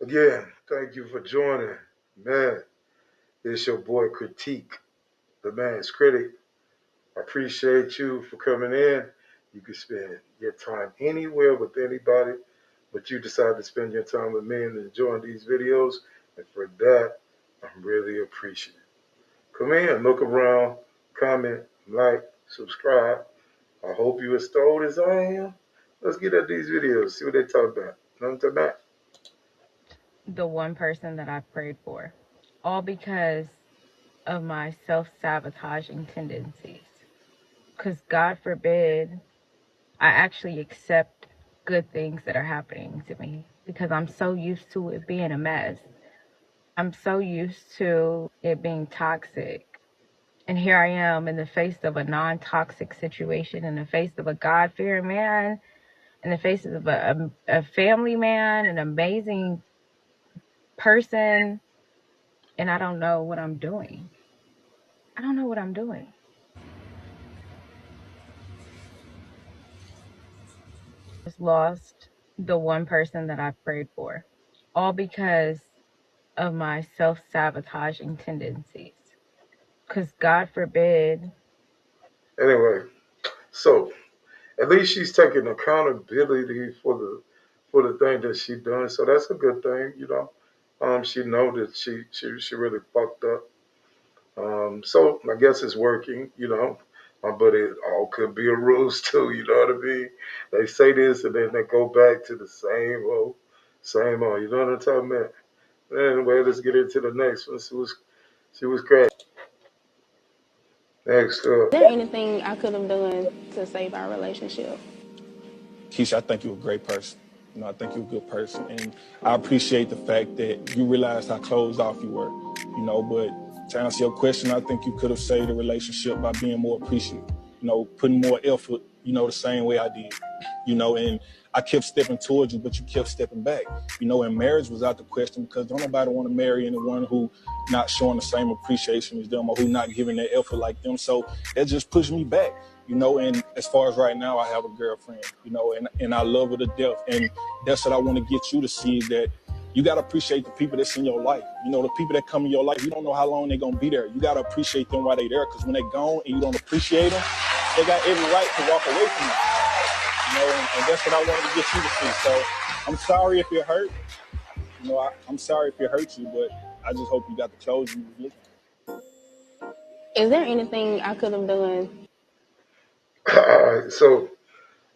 Again, thank you for joining. Man, it's your boy Critique, the man's critic. I appreciate you for coming in. You can spend your time anywhere with anybody, but you decide to spend your time with me and enjoying these videos. And for that, I'm really appreciative. Come in, look around, comment, like, subscribe. I hope you're as thrilled as I am. Let's get at these videos, see what they talk about. Nothing to that. The one person that I prayed for, all because of my self-sabotaging tendencies. Because God forbid I actually accept good things that are happening to me because I'm so used to it being a mess. I'm so used to it being toxic. And here I am in the face of a non-toxic situation, in the face of a God-fearing man, in the face of a family man, an amazing person, and I don't know what I'm doing. I don't know what I'm doing. Just lost the one person that I prayed for, all because of my self-sabotaging tendencies. Because God forbid. Anyway, so at least she's taking accountability for the thing that she done. So that's a good thing, you know. She know that she really fucked up. So I guess it's working, you know. But it all could be a ruse too, you know what I mean? They say this and then they go back to the same old. You know what I'm talking about? Anyway, let's get into the next one. She was cracking. Next up. Is there anything I could have done to save our relationship? Keisha, I think you're a great person. I think you're a good person. And I appreciate the fact that you realized how closed off you were, but to answer your question, I think you could have saved the relationship by being more appreciative, putting more effort, the same way I did, and I kept stepping towards you, but you kept stepping back, and marriage was out the question because don't nobody want to marry anyone who not showing the same appreciation as them or who not giving their effort like them. So that just pushed me back. And as far as right now, I have a girlfriend, and I love her to death. And that's what I want to get you to see is that you got to appreciate the people that's in your life. The people that come in your life, you don't know how long they're going to be there. You got to appreciate them while they're there because when they're gone and you don't appreciate them, they got every right to walk away from you. And that's what I wanted to get you to see. So I'm sorry if it hurt. I'm sorry if it hurt you, but I just hope you got the closure you was looking for. Is there anything I could have done? All right, so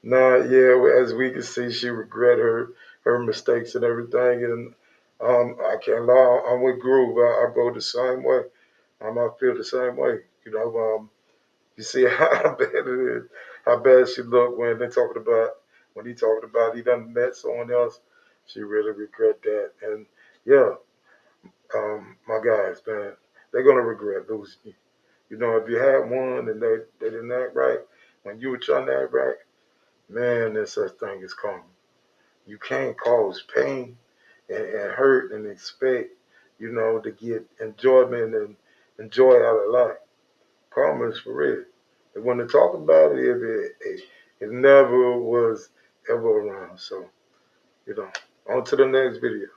now, yeah, as we can see, she regret her mistakes and everything, and I can't lie, I'm with Groove. I go the same way. I feel the same way. You see how bad it is, how bad she looked when he talked about he done met someone else. She really regret that, and yeah, my guys, man, they're gonna regret losing you. If you had one and they didn't act right when you were trying to act right, man, there's such thing as karma. You can't cause pain and hurt and expect, to get enjoyment and enjoy out of life. Karma is for real. And when they talk about it, it never was ever around. So, on to the next video.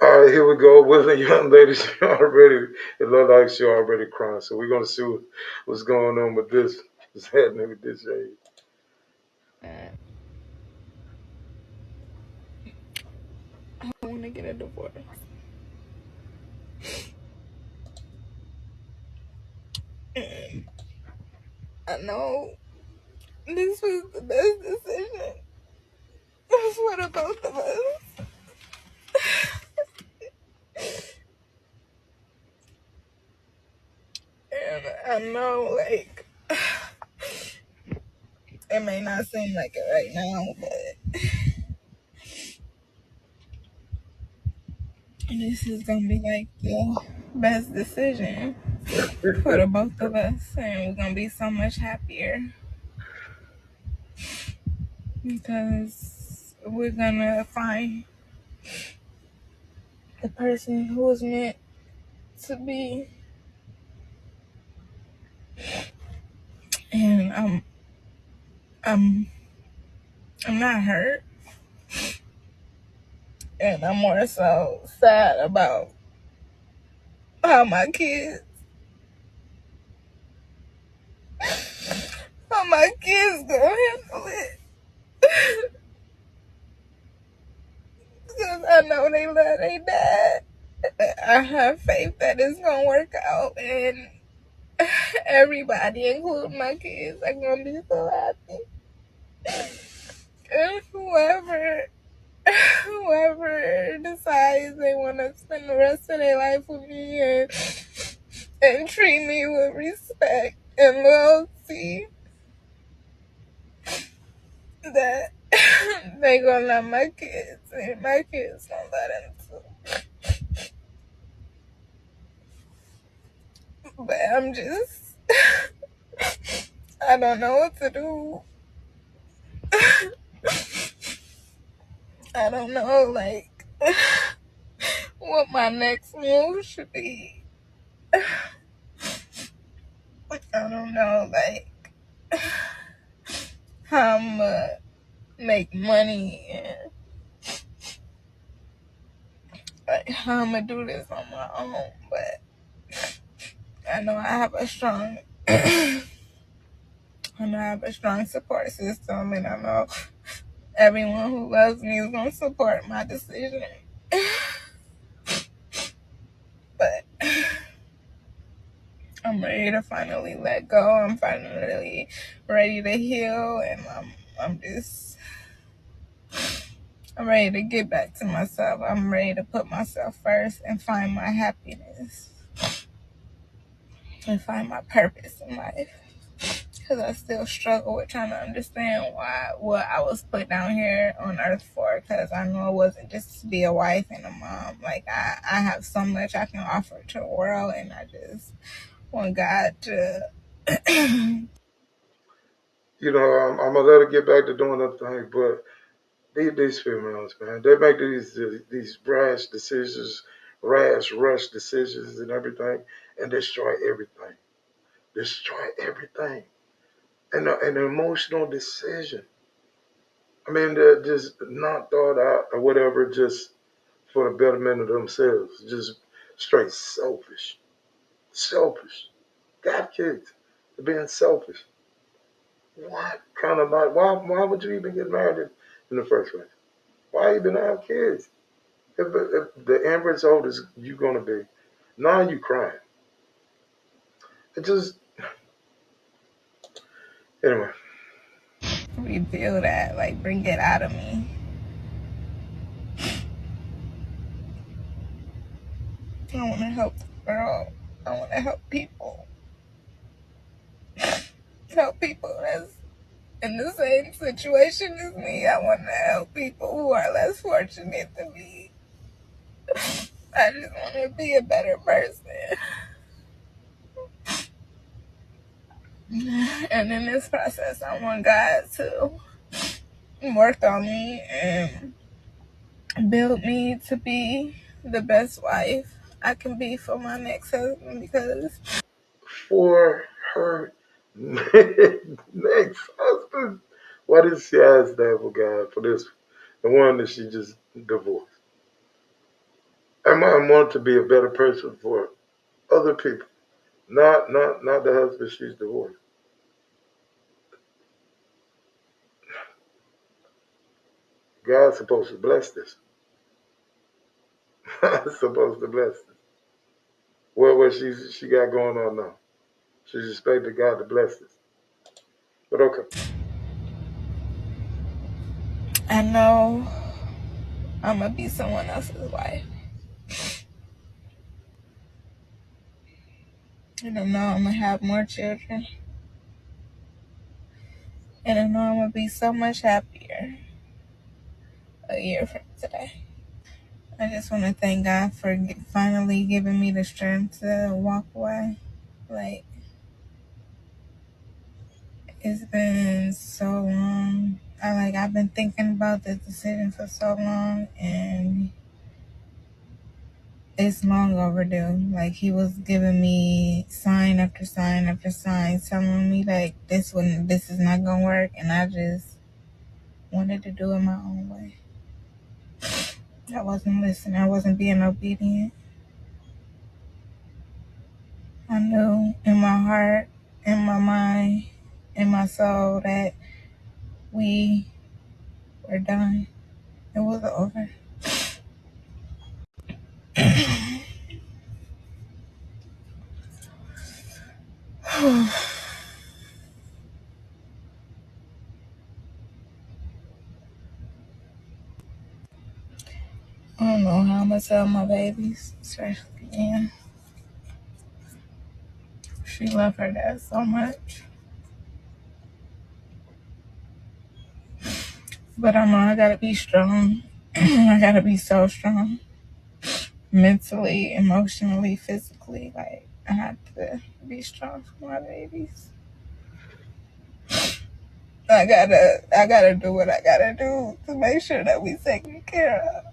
All right, here we go. With the young lady, it looked like she already crying. So we're going to see what's going on with this. What's happening with this age. I want to get a divorce. And I know this was the best decision. It's for the both of us. And I know, like, it may not seem like it right now, but this is gonna be like the best decision for the both of us, and we're gonna be so much happier because we're gonna find the person who is meant to be. And I'm not hurt. And I'm more so sad about how my kids gonna handle it. Because I know they love their dad. I have faith that it's gonna work out, and everybody, including my kids, are gonna be so happy. And whoever decides they want to spend the rest of their life with me and treat me with respect and loyalty, that they gonna love my kids, and my kids gonna love them too. But I'm just, I don't know what to do. I don't know, like, what my next move should be. I don't know, like, how I'm gonna make money and like how I'm gonna do this on my own. But I know I have a strong, support system, and I know everyone who loves me is gonna support my decision. But I'm ready to finally let go. I'm finally ready to heal, and I'm ready to get back to myself. I'm ready to put myself first and find my happiness and find my purpose in life. Because I still struggle with trying to understand what I was put down here on earth for. Because I know it wasn't just to be a wife and a mom. Like, I have so much I can offer to the world, and I just want God to. I'm gonna let her get back to doing her thing, but these females, man, they make these rush decisions and everything, and destroy everything. Destroy everything. And an emotional decision. I mean, they're just not thought out or whatever, just for the betterment of themselves. Just straight selfish. Selfish. Got kids. They're being selfish. What kind of life? Why would you even get married in the first place? Why even have kids? If the end result is you're going to be, now you crying. It just, anyway. Reveal that, like, bring it out of me. I want to help the world. I want to help people. Help people that's in the same situation as me. I want to help people who are less fortunate than me. I just want to be a better person. And in this process, I want God to work on me and build me to be the best wife I can be for my next husband, because For her next husband, why did she ask that for God for this? The one that she just divorced. I want to be a better person for other people, not the husband she's divorced. God's supposed to bless this. God's supposed to bless this. What she got going on now? She's expecting God to bless this. But okay. I know I'm going to be someone else's wife. And I know I'm going to have more children. And I know I'm going to be so much happier a year from today. I just want to thank God for finally giving me the strength to walk away. Like, it's been so long. I've been thinking about this decision for so long, and it's long overdue. Like, he was giving me sign after sign after sign, telling me like this is not gonna work, and I just wanted to do it my own way. I wasn't listening. I wasn't being obedient. I knew in my heart, in my mind, in my soul that we were done. It was over. I don't know how I'm gonna tell my babies, especially Ian. She loved her dad so much. But I know I gotta be strong. I gotta be so strong. Mentally, emotionally, physically. Like, I have to be strong for my babies. I gotta do what I gotta do to make sure that we taken care of.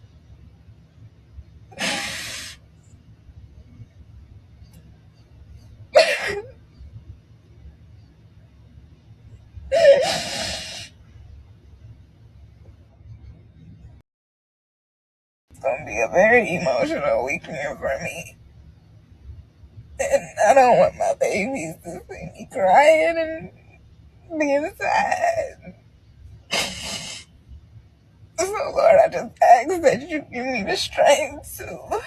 It's gonna be a very emotional weekend for me. And I don't want my babies to see me crying and being sad. So Lord, I just ask that you give me the strength to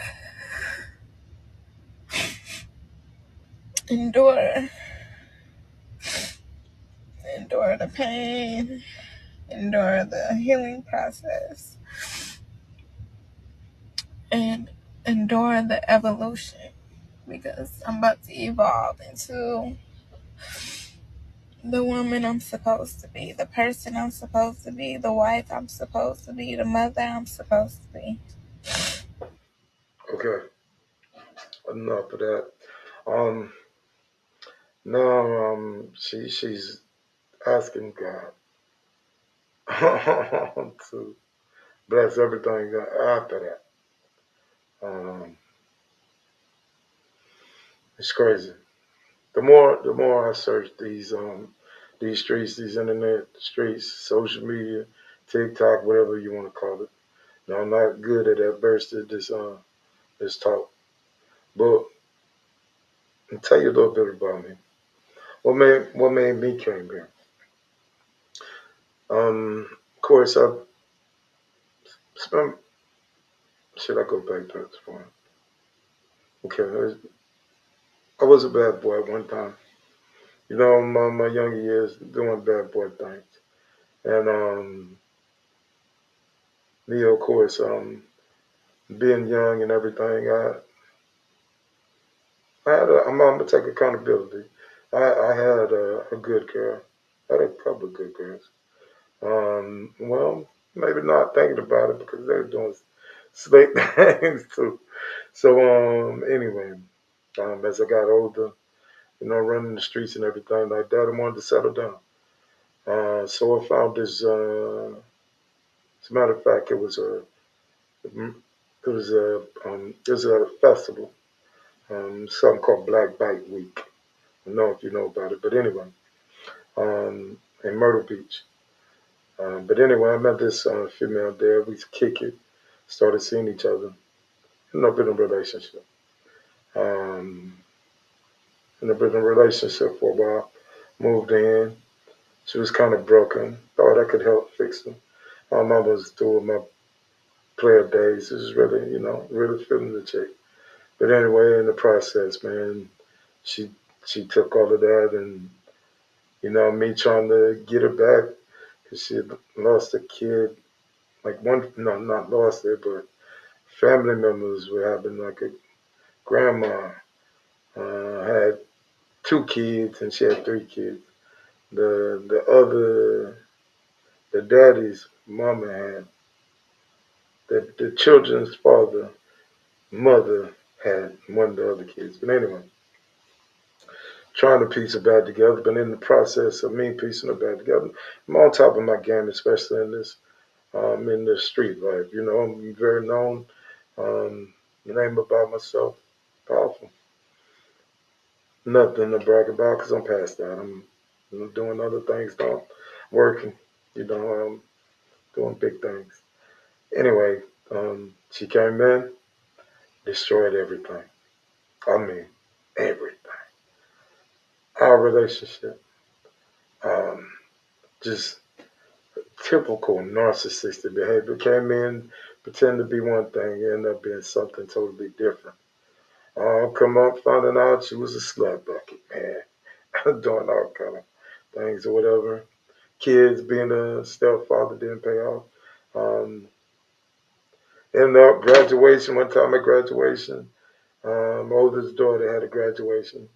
endure, endure the pain, endure the healing process, and endure the evolution, because I'm about to evolve into the woman I'm supposed to be, the person I'm supposed to be, the wife I'm supposed to be, the mother I'm supposed to be. Okay, enough of that. Um, now she's asking God to bless everything after that. Um, it's crazy. The more I search these streets, these internet streets, social media, TikTok, whatever you want to call it. Now I'm not good at that burst of this talk, but I'll tell you a little bit about me. What made me came here? Of course, I spent. Should I go back to this point? Okay, I was a bad boy at one time. You know, my younger years doing bad boy things, and me, of course, being young and everything, I'm gonna take accountability. I had a good girl. I had a couple of good girls. Well, maybe not thinking about it because they were doing slick things too. So, anyway, as I got older, running the streets and everything like that, I wanted to settle down. So I found this. As a matter of fact, it was a festival, something called Black Bike Week. I don't know if you know about it, but anyway, in Myrtle Beach. But anyway, I met this female there. We kick it, started seeing each other. Been in a relationship. Um, been in a relationship for a while. Moved in. She was kind of broken. Thought I could help fix her. I was doing my player days. It was really, really feeling the chick. But anyway, in the process, man, she she took all of that, and me trying to get her back because she had lost a kid. Like one, no, not lost it, but family members were having like a grandma had two kids and she had three kids. The daddy's mama had the children's mother had one of the other kids. But anyway, trying to piece it back together, but in the process of me piecing it back together, I'm on top of my game, especially in this street life. I'm very known. Name about myself, powerful. Nothing to brag about because I'm past that. I'm doing other things now, working. I'm doing big things. Anyway, She came in, destroyed everything. I mean, everything. Our relationship, um, just typical narcissistic behavior. Came in, pretend to be one thing, ended up being something totally different. Come up, finding out she was a slut bucket, man. Doing all kind of things or whatever. Kids being a stepfather didn't pay off. Um, Ended up graduation, one time at graduation. My oldest daughter had a graduation.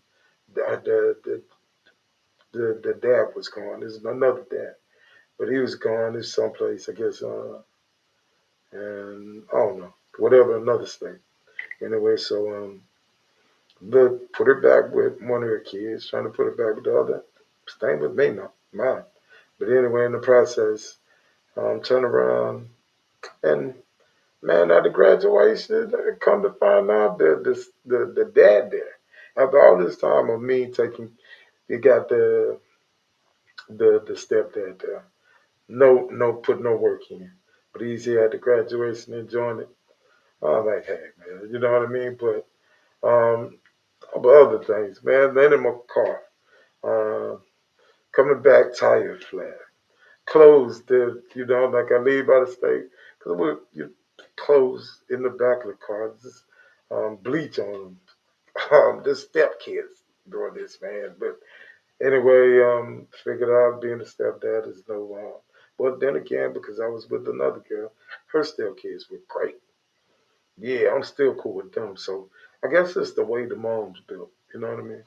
The dad was gone. There's another dad, but he was gone. He's someplace, I guess, and I don't know, whatever, another state. Anyway, so but put her back with one of her kids, trying to put her back with the other. Staying with me now, mine. But anyway, in the process, turn around and man, at the graduation, come to find out that the dad there, after all this time of me taking, you got the stepdad there. No, put no work in. But he's here at the graduation enjoying it. I'm like, hey, man, you know what I mean? But but other things, man, then in my car, uh, coming back, tire flat. Clothes that, like I leave out of state, because you clothes in the back of the car, just bleach on them. The stepkids doing this, man. But anyway, figured out being a stepdad is no. But then again, because I was with another girl, her stepkids were great. Yeah, I'm still cool with them. So I guess it's the way the mom's built. You know what I mean?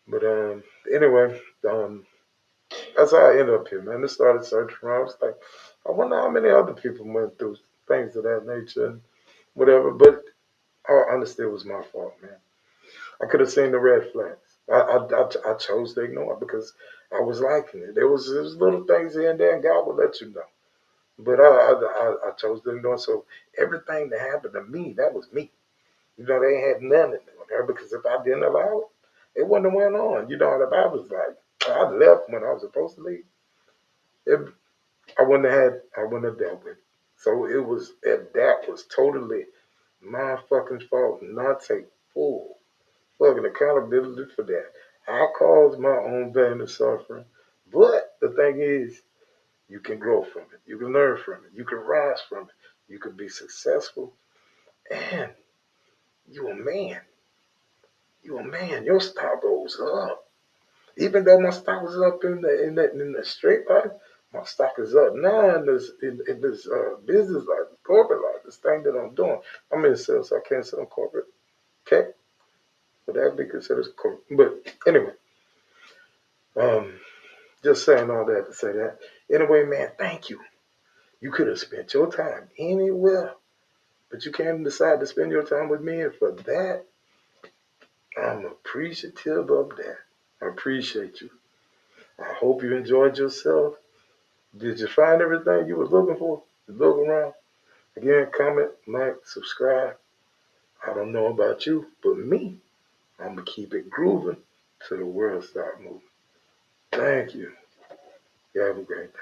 But anyway, that's how I ended up here, man. I started searching around. I was like, I wonder how many other people went through things of that nature and whatever. But I understood it was my fault, man. I could have seen the red flags. I chose to ignore it because I was liking it. There was little things here and there, and God will let you know. But I chose to ignore it. So everything that happened to me, that was me. They ain't had nothing to do with her because if I didn't allow it, it wouldn't have went on. The Bible's like, I left when I was supposed to leave. If I wouldn't have dealt with it. So that was totally my fucking fault, and I take full fucking accountability for that. I caused my own pain and suffering. But the thing is, you can grow from it. You can learn from it. You can rise from it. You can be successful. And you a man. You a man. Your stock goes up. Even though my stock was up in the straight life, my stock is up now in this business life, corporate life, this thing that I'm doing. I'm in sales, so I can't sell corporate. Okay? Would that be considered corporate? But anyway, um, just saying all that to say that. Anyway, man, thank you. You could have spent your time anywhere, but you came and decided to spend your time with me, and for that, I'm appreciative of that. I appreciate you. I hope you enjoyed yourself. Did you find everything you was looking for? Look around. Again, comment, like, subscribe. I don't know about you, but me, I'm going to keep it grooving till the world start moving. Thank you. You have a great day.